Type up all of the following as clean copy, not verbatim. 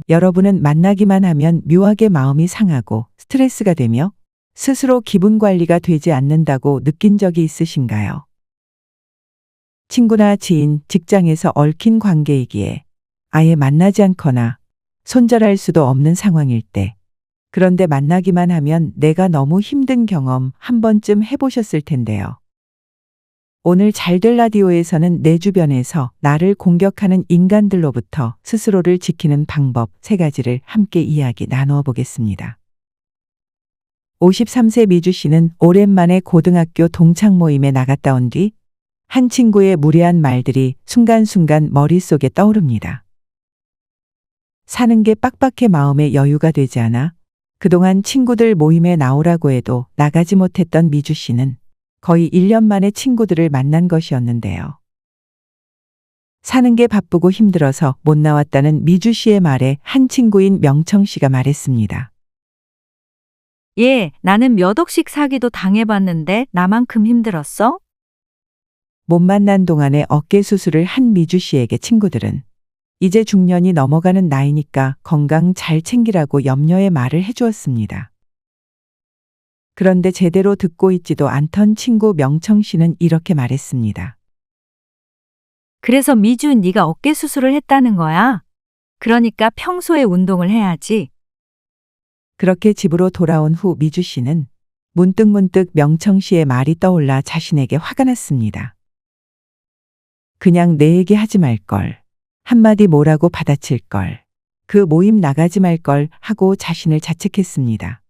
여러분은 만나기만 하면 묘하게 마음이 상하고 스트레스가 되며 스스로 기분 관리가 되지 않는다고 느낀 적이 있으신가요? 친구나 지인, 직장에서 얽힌 관계이기에 아예 만나지 않거나 손절할 수도 없는 상황일 때, 그런데 만나기만 하면 내가 너무 힘든 경험 한 번쯤 해보셨을 텐데요. 오늘 잘될 라디오에서는 내 주변에서 나를 공격하는 인간들로부터 스스로를 지키는 방법 3가지를 함께 이야기 나누어 보겠습니다. 53세 미주 씨는 오랜만에 고등학교 동창 모임에 나갔다 온 뒤 한 친구의 무례한 말들이 순간순간 머릿속에 떠오릅니다. 사는 게 빡빡해 마음에 여유가 되지 않아 그동안 친구들 모임에 나오라고 해도 나가지 못했던 미주 씨는 거의 1년 만에 친구들을 만난 것이었는데요. 사는 게 바쁘고 힘들어서 못 나왔다는 미주 씨의 말에 한 친구인 명청 씨가 말했습니다. 예, 나는 몇 억씩 사기도 당해봤는데 나만큼 힘들었어? 못 만난 동안에 어깨 수술을 한 미주 씨에게 친구들은 이제 중년이 넘어가는 나이니까 건강 잘 챙기라고 염려의 말을 해주었습니다. 그런데 제대로 듣고 있지도 않던 친구 명청 씨는 이렇게 말했습니다. 그래서 미주 네가 어깨 수술을 했다는 거야? 그러니까 평소에 운동을 해야지. 그렇게 집으로 돌아온 후 미주 씨는 문득문득 명청 씨의 말이 떠올라 자신에게 화가 났습니다. 그냥 내 얘기 하지 말걸. 한마디 뭐라고 받아칠걸. 그 모임 나가지 말걸 하고 자신을 자책했습니다.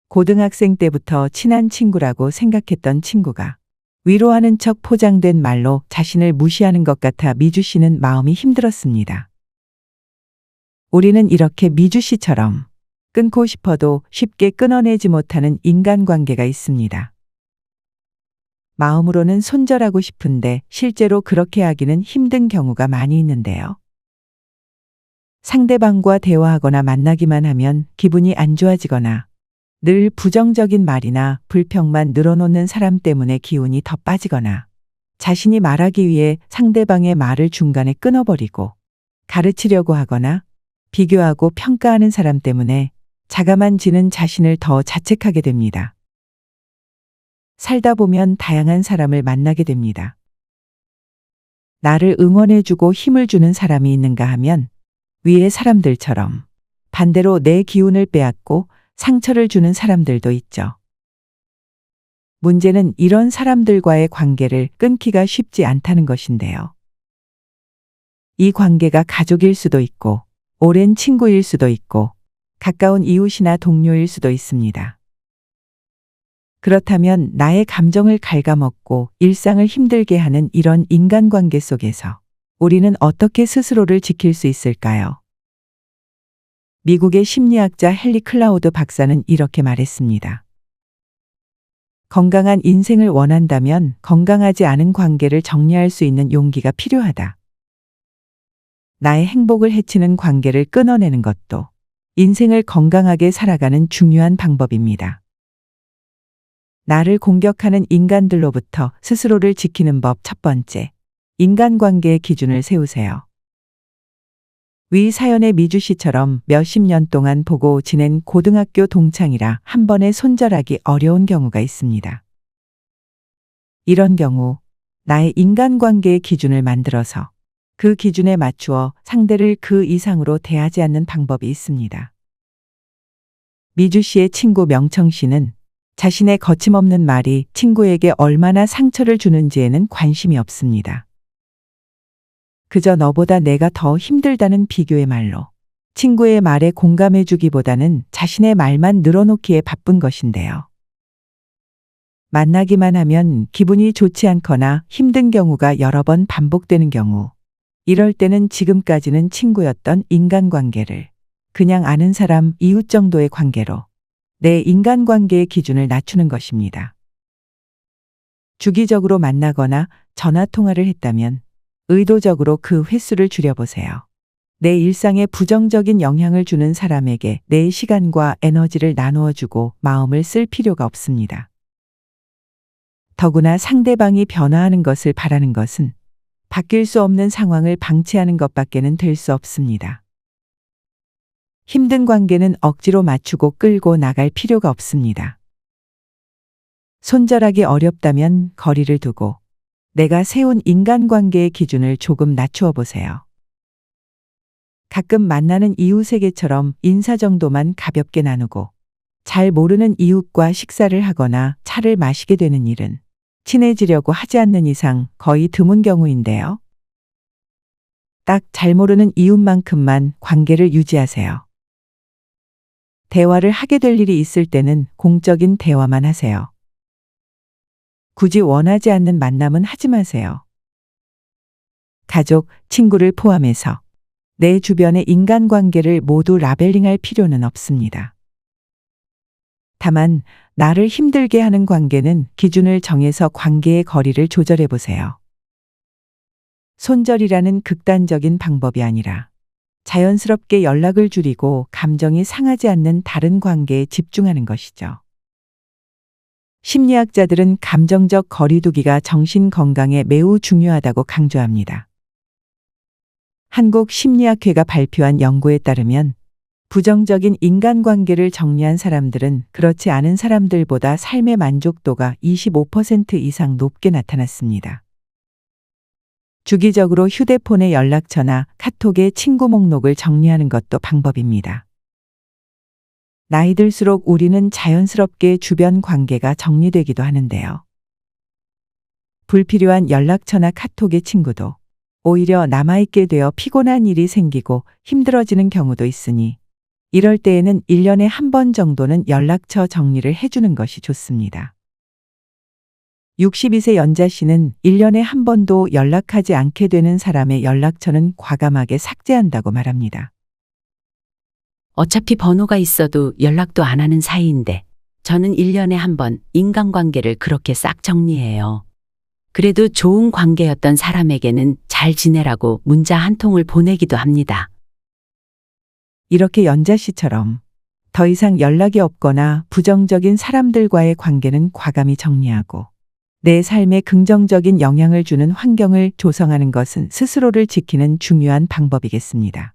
고등학생 때부터 친한 친구라고 생각했던 친구가 위로하는 척 포장된 말로 자신을 무시하는 것 같아 미주 씨는 마음이 힘들었습니다. 우리는 이렇게 미주 씨처럼 끊고 싶어도 쉽게 끊어내지 못하는 인간관계가 있습니다. 마음으로는 손절하고 싶은데 실제로 그렇게 하기는 힘든 경우가 많이 있는데요. 상대방과 대화하거나 만나기만 하면 기분이 안 좋아지거나 늘 부정적인 말이나 불평만 늘어놓는 사람 때문에 기운이 더 빠지거나 자신이 말하기 위해 상대방의 말을 중간에 끊어버리고 가르치려고 하거나 비교하고 평가하는 사람 때문에 자감해지는 자신을 더 자책하게 됩니다. 살다 보면 다양한 사람을 만나게 됩니다. 나를 응원해주고 힘을 주는 사람이 있는가 하면 위의 사람들처럼 반대로 내 기운을 빼앗고 상처를 주는 사람들도 있죠. 문제는 이런 사람들과의 관계를 끊기가 쉽지 않다는 것인데요. 이 관계가 가족일 수도 있고 오랜 친구일 수도 있고 가까운 이웃이나 동료일 수도 있습니다. 그렇다면 나의 감정을 갉아먹고 일상을 힘들게 하는 이런 인간관계 속에서 우리는 어떻게 스스로를 지킬 수 있을까요? 미국의 심리학자 헨리 클라우드 박사는 이렇게 말했습니다. 건강한 인생을 원한다면 건강하지 않은 관계를 정리할 수 있는 용기가 필요하다. 나의 행복을 해치는 관계를 끊어내는 것도 인생을 건강하게 살아가는 중요한 방법입니다. 나를 공격하는 인간들로부터 스스로를 지키는 법 1번째, 인간관계의 기준을 세우세요. 위 사연의 미주 씨처럼 몇십 년 동안 보고 지낸 고등학교 동창이라 한 번에 손절하기 어려운 경우가 있습니다. 이런 경우 나의 인간관계의 기준을 만들어서 그 기준에 맞추어 상대를 그 이상으로 대하지 않는 방법이 있습니다. 미주 씨의 친구 명청 씨는 자신의 거침없는 말이 친구에게 얼마나 상처를 주는지에는 관심이 없습니다. 그저 너보다 내가 더 힘들다는 비교의 말로 친구의 말에 공감해 주기보다는 자신의 말만 늘어놓기에 바쁜 것인데요. 만나기만 하면 기분이 좋지 않거나 힘든 경우가 여러 번 반복되는 경우, 이럴 때는 지금까지는 친구였던 인간관계를 그냥 아는 사람, 이웃 정도의 관계로 내 인간관계의 기준을 낮추는 것입니다. 주기적으로 만나거나 전화통화를 했다면 의도적으로 그 횟수를 줄여보세요. 내 일상에 부정적인 영향을 주는 사람에게 내 시간과 에너지를 나누어주고 마음을 쓸 필요가 없습니다. 더구나 상대방이 변화하는 것을 바라는 것은 바뀔 수 없는 상황을 방치하는 것밖에는 될 수 없습니다. 힘든 관계는 억지로 맞추고 끌고 나갈 필요가 없습니다. 손절하기 어렵다면 거리를 두고 내가 세운 인간관계의 기준을 조금 낮추어 보세요. 가끔 만나는 이웃에게처럼 인사 정도만 가볍게 나누고 잘 모르는 이웃과 식사를 하거나 차를 마시게 되는 일은 친해지려고 하지 않는 이상 거의 드문 경우인데요. 딱 잘 모르는 이웃만큼만 관계를 유지하세요. 대화를 하게 될 일이 있을 때는 공적인 대화만 하세요. 굳이 원하지 않는 만남은 하지 마세요. 가족, 친구를 포함해서 내 주변의 인간관계를 모두 라벨링할 필요는 없습니다. 다만 나를 힘들게 하는 관계는 기준을 정해서 관계의 거리를 조절해 보세요. 손절이라는 극단적인 방법이 아니라 자연스럽게 연락을 줄이고 감정이 상하지 않는 다른 관계에 집중하는 것이죠. 심리학자들은 감정적 거리두기가 정신 건강에 매우 중요하다고 강조합니다. 한국심리학회가 발표한 연구에 따르면 부정적인 인간관계를 정리한 사람들은 그렇지 않은 사람들보다 삶의 만족도가 25% 이상 높게 나타났습니다. 주기적으로 휴대폰의 연락처나 카톡의 친구 목록을 정리하는 것도 방법입니다. 나이 들수록 우리는 자연스럽게 주변 관계가 정리되기도 하는데요. 불필요한 연락처나 카톡의 친구도 오히려 남아있게 되어 피곤한 일이 생기고 힘들어지는 경우도 있으니 이럴 때에는 1년에 한 번 정도는 연락처 정리를 해주는 것이 좋습니다. 62세 연자 씨는 1년에 한 번도 연락하지 않게 되는 사람의 연락처는 과감하게 삭제한다고 말합니다. 어차피 번호가 있어도 연락도 안 하는 사이인데 저는 1년에 한 번 인간관계를 그렇게 싹 정리해요. 그래도 좋은 관계였던 사람에게는 잘 지내라고 문자 한 통을 보내기도 합니다. 이렇게 연자 씨처럼 더 이상 연락이 없거나 부정적인 사람들과의 관계는 과감히 정리하고 내 삶에 긍정적인 영향을 주는 환경을 조성하는 것은 스스로를 지키는 중요한 방법이겠습니다.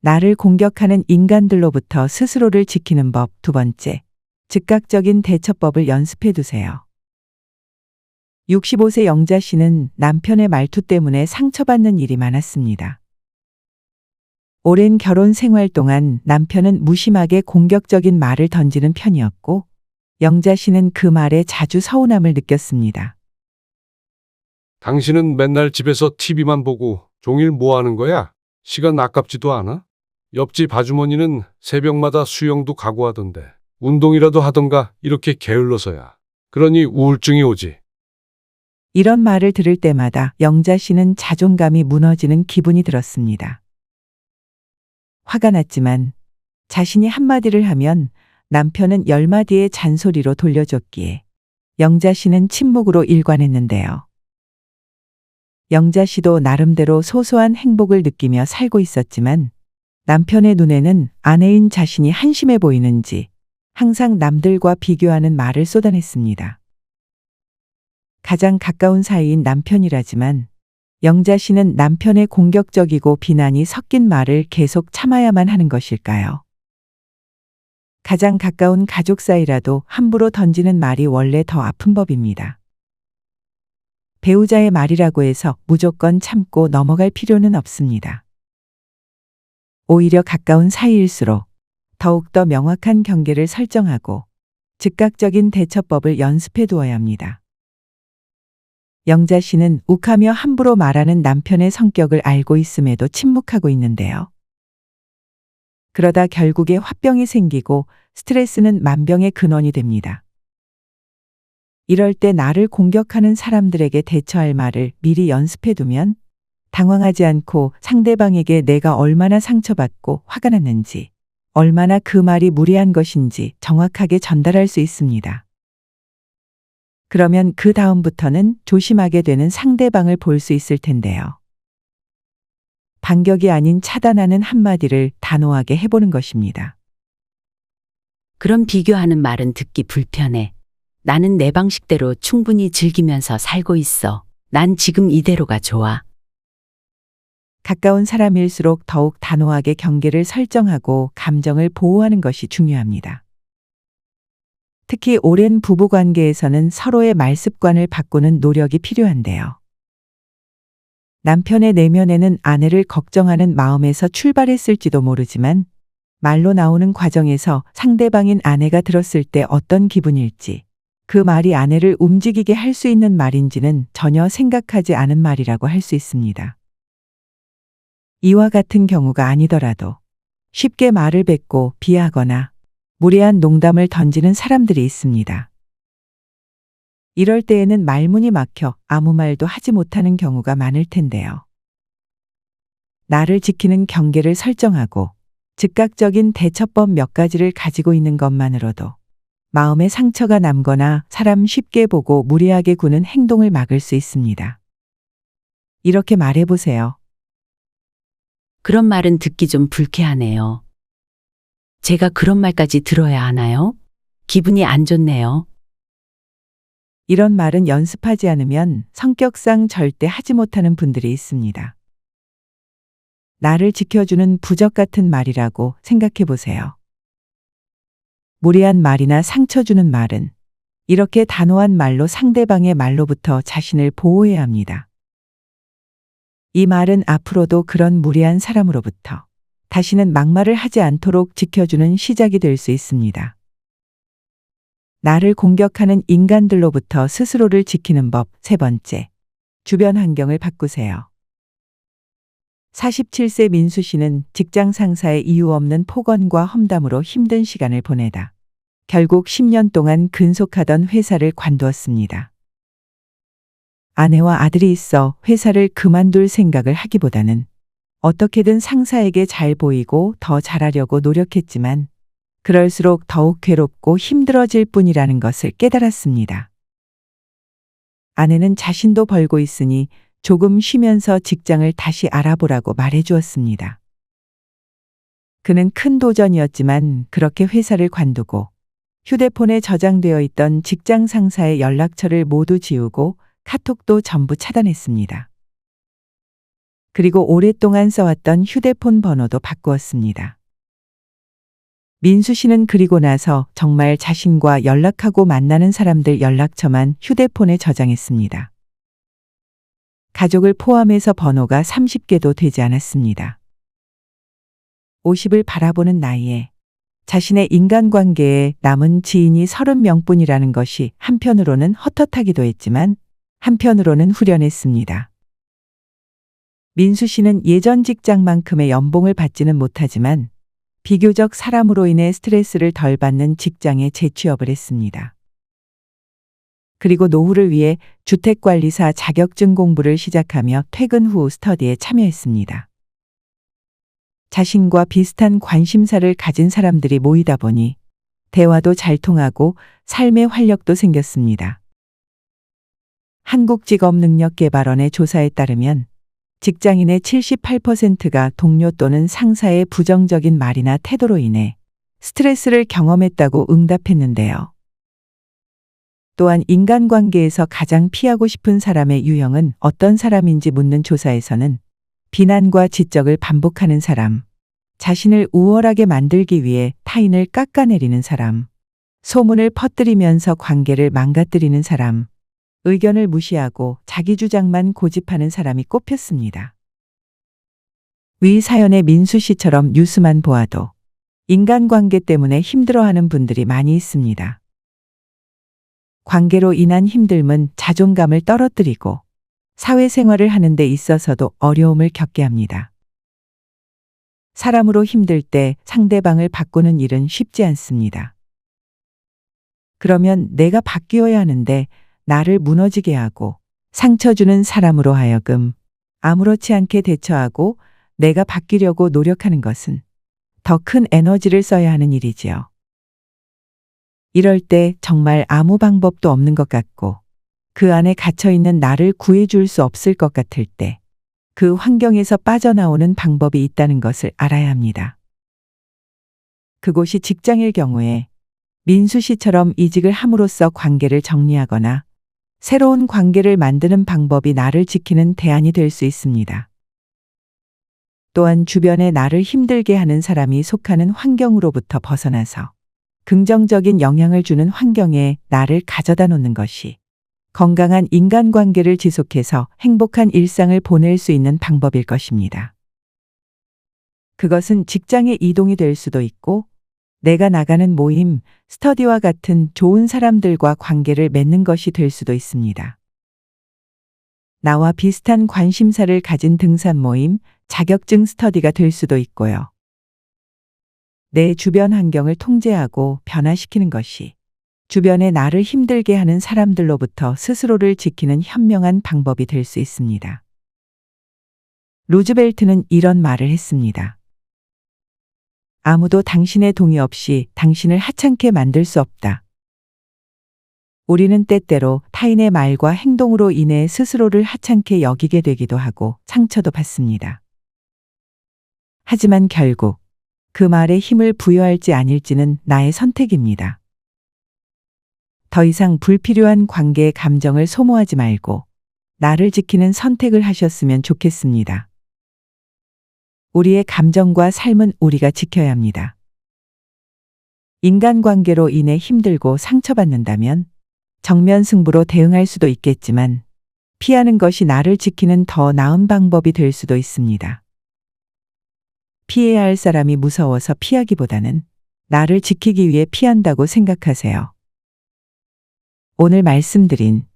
나를 공격하는 인간들로부터 스스로를 지키는 법 두 번째, 즉각적인 대처법을 연습해 두세요. 65세 영자 씨는 남편의 말투 때문에 상처받는 일이 많았습니다. 오랜 결혼 생활 동안 남편은 무심하게 공격적인 말을 던지는 편이었고 영자 씨는 그 말에 자주 서운함을 느꼈습니다. 당신은 맨날 집에서 TV만 보고 종일 뭐 하는 거야? 시간 아깝지도 않아? 옆집 아주머니는 새벽마다 수영도 가고 하던데 운동이라도 하던가 이렇게 게을러서야. 그러니 우울증이 오지. 이런 말을 들을 때마다 영자 씨는 자존감이 무너지는 기분이 들었습니다. 화가 났지만 자신이 한마디를 하면 남편은 10마디의 잔소리로 돌려줬기에 영자 씨는 침묵으로 일관했는데요. 영자 씨도 나름대로 소소한 행복을 느끼며 살고 있었지만 남편의 눈에는 아내인 자신이 한심해 보이는지 항상 남들과 비교하는 말을 쏟아냈습니다. 가장 가까운 사이인 남편이라지만 영자 씨는 남편의 공격적이고 비난이 섞인 말을 계속 참아야만 하는 것일까요? 가장 가까운 가족 사이라도 함부로 던지는 말이 원래 더 아픈 법입니다. 배우자의 말이라고 해서 무조건 참고 넘어갈 필요는 없습니다. 오히려 가까운 사이일수록 더욱더 명확한 경계를 설정하고 즉각적인 대처법을 연습해 두어야 합니다. 영자 씨는 욱하며 함부로 말하는 남편의 성격을 알고 있음에도 침묵하고 있는데요. 그러다 결국에 화병이 생기고 스트레스는 만병의 근원이 됩니다. 이럴 때 나를 공격하는 사람들에게 대처할 말을 미리 연습해 두면 당황하지 않고 상대방에게 내가 얼마나 상처받고 화가 났는지, 얼마나 그 말이 무례한 것인지 정확하게 전달할 수 있습니다. 그러면 그 다음부터는 조심하게 되는 상대방을 볼 수 있을 텐데요. 반격이 아닌 차단하는 한마디를 단호하게 해보는 것입니다. 그런 비교하는 말은 듣기 불편해. 나는 내 방식대로 충분히 즐기면서 살고 있어. 난 지금 이대로가 좋아. 가까운 사람일수록 더욱 단호하게 경계를 설정하고 감정을 보호하는 것이 중요합니다. 특히 오랜 부부 관계에서는 서로의 말습관을 바꾸는 노력이 필요한데요. 남편의 내면에는 아내를 걱정하는 마음에서 출발했을지도 모르지만 말로 나오는 과정에서 상대방인 아내가 들었을 때 어떤 기분일지, 그 말이 아내를 움직이게 할 수 있는 말인지는 전혀 생각하지 않은 말이라고 할 수 있습니다. 이와 같은 경우가 아니더라도 쉽게 말을 뱉고 비하거나 무례한 농담을 던지는 사람들이 있습니다. 이럴 때에는 말문이 막혀 아무 말도 하지 못하는 경우가 많을 텐데요. 나를 지키는 경계를 설정하고 즉각적인 대처법 몇 가지를 가지고 있는 것만으로도 마음에 상처가 남거나 사람 쉽게 보고 무례하게 구는 행동을 막을 수 있습니다. 이렇게 말해보세요. 그런 말은 듣기 좀 불쾌하네요. 제가 그런 말까지 들어야 하나요? 기분이 안 좋네요. 이런 말은 연습하지 않으면 성격상 절대 하지 못하는 분들이 있습니다. 나를 지켜주는 부적 같은 말이라고 생각해 보세요. 무례한 말이나 상처 주는 말은 이렇게 단호한 말로 상대방의 말로부터 자신을 보호해야 합니다. 이 말은 앞으로도 그런 무례한 사람으로부터 다시는 막말을 하지 않도록 지켜주는 시작이 될 수 있습니다. 나를 공격하는 인간들로부터 스스로를 지키는 법 세 번째, 주변 환경을 바꾸세요. 47세 민수 씨는 직장 상사의 이유 없는 폭언과 험담으로 힘든 시간을 보내다 결국 10년 동안 근속하던 회사를 관두었습니다. 아내와 아들이 있어 회사를 그만둘 생각을 하기보다는 어떻게든 상사에게 잘 보이고 더 잘하려고 노력했지만 그럴수록 더욱 괴롭고 힘들어질 뿐이라는 것을 깨달았습니다. 아내는 자신도 벌고 있으니 조금 쉬면서 직장을 다시 알아보라고 말해 주었습니다. 그는 큰 도전이었지만 그렇게 회사를 관두고 휴대폰에 저장되어 있던 직장 상사의 연락처를 모두 지우고 카톡도 전부 차단했습니다. 그리고 오랫동안 써왔던 휴대폰 번호도 바꾸었습니다. 민수 씨는 그리고 나서 정말 자신과 연락하고 만나는 사람들 연락처만 휴대폰에 저장했습니다. 가족을 포함해서 번호가 30개도 되지 않았습니다. 50을 바라보는 나이에 자신의 인간관계에 남은 지인이 30명뿐이라는 것이 한편으로는 헛헛하기도 했지만 한편으로는 후련했습니다. 민수 씨는 예전 직장만큼의 연봉을 받지는 못하지만 비교적 사람으로 인해 스트레스를 덜 받는 직장에 재취업을 했습니다. 그리고 노후를 위해 주택관리사 자격증 공부를 시작하며 퇴근 후 스터디에 참여했습니다. 자신과 비슷한 관심사를 가진 사람들이 모이다 보니 대화도 잘 통하고 삶의 활력도 생겼습니다. 한국직업능력개발원의 조사에 따르면 직장인의 78%가 동료 또는 상사의 부정적인 말이나 태도로 인해 스트레스를 경험했다고 응답했는데요. 또한 인간관계에서 가장 피하고 싶은 사람의 유형은 어떤 사람인지 묻는 조사에서는 비난과 지적을 반복하는 사람, 자신을 우월하게 만들기 위해 타인을 깎아내리는 사람, 소문을 퍼뜨리면서 관계를 망가뜨리는 사람, 의견을 무시하고 자기 주장만 고집하는 사람이 꼽혔습니다. 위 사연의 민수 씨처럼 뉴스만 보아도 인간관계 때문에 힘들어하는 분들이 많이 있습니다. 관계로 인한 힘듦은 자존감을 떨어뜨리고 사회생활을 하는 데 있어서도 어려움을 겪게 합니다. 사람으로 힘들 때 상대방을 바꾸는 일은 쉽지 않습니다. 그러면 내가 바뀌어야 하는데 나를 무너지게 하고 상처 주는 사람으로 하여금 아무렇지 않게 대처하고 내가 바뀌려고 노력하는 것은 더 큰 에너지를 써야 하는 일이지요. 이럴 때 정말 아무 방법도 없는 것 같고 그 안에 갇혀있는 나를 구해줄 수 없을 것 같을 때 그 환경에서 빠져나오는 방법이 있다는 것을 알아야 합니다. 그곳이 직장일 경우에 민수 씨처럼 이직을 함으로써 관계를 정리하거나 새로운 관계를 만드는 방법이 나를 지키는 대안이 될 수 있습니다. 또한 주변에 나를 힘들게 하는 사람이 속하는 환경으로부터 벗어나서 긍정적인 영향을 주는 환경에 나를 가져다 놓는 것이 건강한 인간관계를 지속해서 행복한 일상을 보낼 수 있는 방법일 것입니다. 그것은 직장의 이동이 될 수도 있고, 내가 나가는 모임, 스터디와 같은 좋은 사람들과 관계를 맺는 것이 될 수도 있습니다. 나와 비슷한 관심사를 가진 등산 모임, 자격증 스터디가 될 수도 있고요. 내 주변 환경을 통제하고 변화시키는 것이 주변에 나를 힘들게 하는 사람들로부터 스스로를 지키는 현명한 방법이 될 수 있습니다. 루즈벨트는 이런 말을 했습니다. 아무도 당신의 동의 없이 당신을 하찮게 만들 수 없다. 우리는 때때로 타인의 말과 행동으로 인해 스스로를 하찮게 여기게 되기도 하고 상처도 받습니다. 하지만 결국 그 말에 힘을 부여할지 아닐지는 나의 선택입니다. 더 이상 불필요한 관계의 감정을 소모하지 말고 나를 지키는 선택을 하셨으면 좋겠습니다. 우리의 감정과 삶은 우리가 지켜야 합니다. 인간관계로 인해 힘들고 상처받는다면 정면 승부로 대응할 수도 있겠지만 피하는 것이 나를 지키는 더 나은 방법이 될 수도 있습니다. 피해야 할 사람이 무서워서 피하기보다는 나를 지키기 위해 피한다고 생각하세요. 오늘 말씀드린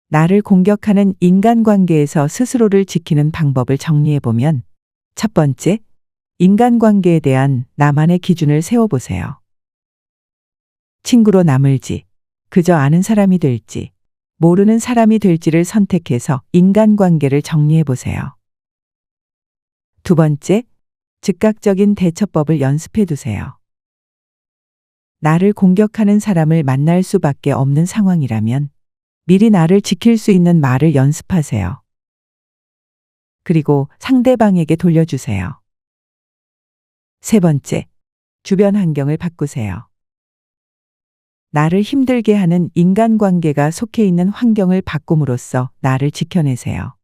나를 공격하는 인간관계에서 스스로를 지키는 방법을 정리해보면, 첫 번째, 인간관계에 대한 나만의 기준을 세워보세요. 친구로 남을지, 그저 아는 사람이 될지, 모르는 사람이 될지를 선택해서 인간관계를 정리해보세요. 두 번째, 즉각적인 대처법을 연습해두세요. 나를 공격하는 사람을 만날 수밖에 없는 상황이라면 미리 나를 지킬 수 있는 말을 연습하세요. 그리고 상대방에게 돌려주세요. 세 번째, 주변 환경을 바꾸세요. 나를 힘들게 하는 인간관계가 속해 있는 환경을 바꿈으로써 나를 지켜내세요.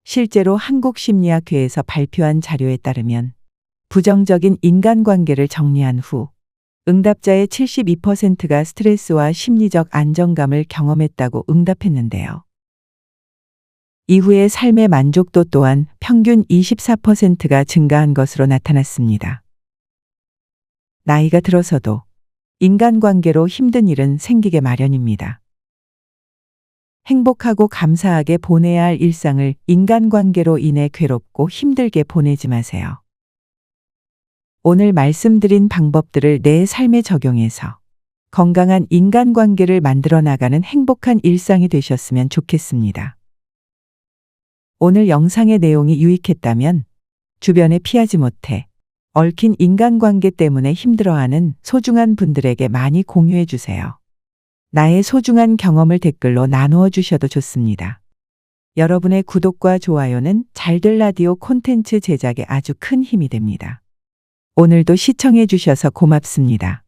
실제로 한국심리학회에서 발표한 자료에 따르면 부정적인 인간관계를 정리한 후 응답자의 72%가 스트레스와 심리적 안정감을 경험했다고 응답했는데요. 이후의 삶의 만족도 또한 평균 24%가 증가한 것으로 나타났습니다. 나이가 들어서도 인간관계로 힘든 일은 생기게 마련입니다. 행복하고 감사하게 보내야 할 일상을 인간관계로 인해 괴롭고 힘들게 보내지 마세요. 오늘 말씀드린 방법들을 내 삶에 적용해서 건강한 인간관계를 만들어 나가는 행복한 일상이 되셨으면 좋겠습니다. 오늘 영상의 내용이 유익했다면 주변에 피하지 못해 얽힌 인간관계 때문에 힘들어하는 소중한 분들에게 많이 공유해 주세요. 나의 소중한 경험을 댓글로 나누어 주셔도 좋습니다. 여러분의 구독과 좋아요는 잘될 라디오 콘텐츠 제작에 아주 큰 힘이 됩니다. 오늘도 시청해 주셔서 고맙습니다.